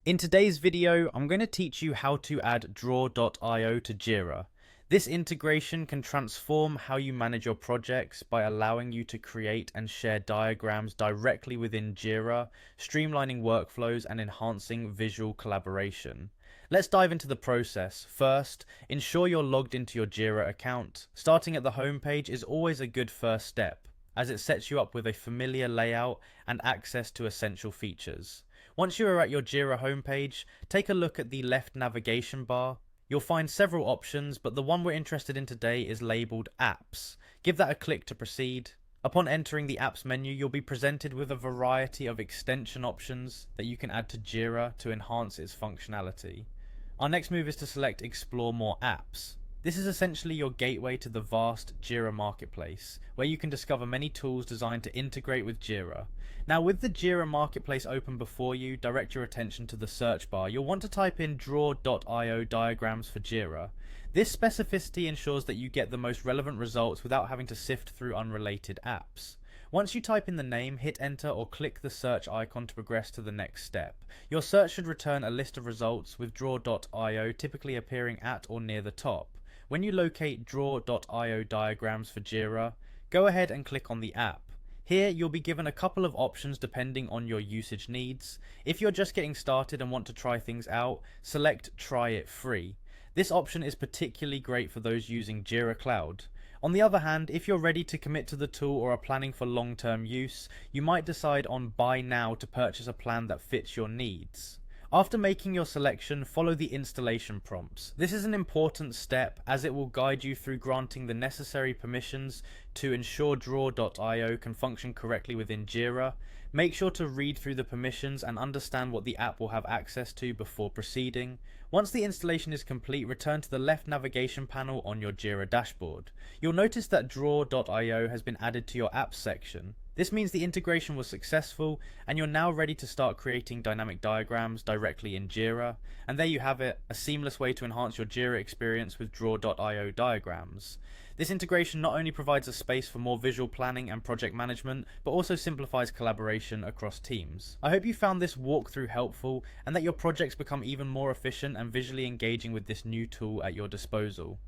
In today's video, I'm going to teach you how to add drawio to Jira. This integration can transform how you manage your projects by allowing you to create and share diagrams directly within Jira, streamlining workflows and enhancing visual collaboration. Let's dive into the process. First, ensure you're logged into your Jira account. Starting at the home page is always a good first step, as it sets you up with a familiar layout and access to essential features. Once you are at your Jira homepage, take a look at the left navigation bar. You'll find several options, but the one we're interested in today is labeled Apps. Give that a click to proceed. Upon entering the Apps menu, you'll be presented with a variety of extension options that you can add to Jira to enhance its functionality. Our next move is to select Explore More Apps. This is essentially your gateway to the vast Jira marketplace, where you can discover many tools designed to integrate with Jira. Now, with the Jira marketplace open before you, direct your attention to the search bar. You'll want to type in draw.io diagrams for Jira. This specificity ensures that you get the most relevant results without having to sift through unrelated apps. Once you type in the name, hit enter or click the search icon to progress to the next step. Your search should return a list of results, with draw.io typically appearing at or near the top. When you locate draw.io diagrams for Jira, go ahead and click on the app. Here, you'll be given a couple of options depending on your usage needs. If you're just getting started and want to try things out, select Try It Free. This option is particularly great for those using Jira Cloud. On the other hand, if you're ready to commit to the tool or are planning for long-term use, you might decide on Buy Now to purchase a plan that fits your needs. After making your selection, follow the installation prompts. This is an important step as it will guide you through granting the necessary permissions to ensure draw.io can function correctly within Jira. Make sure to read through the permissions and understand what the app will have access to before proceeding. Once the installation is complete, return to the left navigation panel on your Jira dashboard. You'll notice that draw.io has been added to your apps section. This means the integration was successful and you're now ready to start creating dynamic diagrams directly in Jira. And there you have it, a seamless way to enhance your Jira experience with draw.io diagrams. This integration not only provides a space for more visual planning and project management, but also simplifies collaboration across teams. I hope you found this walkthrough helpful and that your projects become even more efficient and visually engaging with this new tool at your disposal.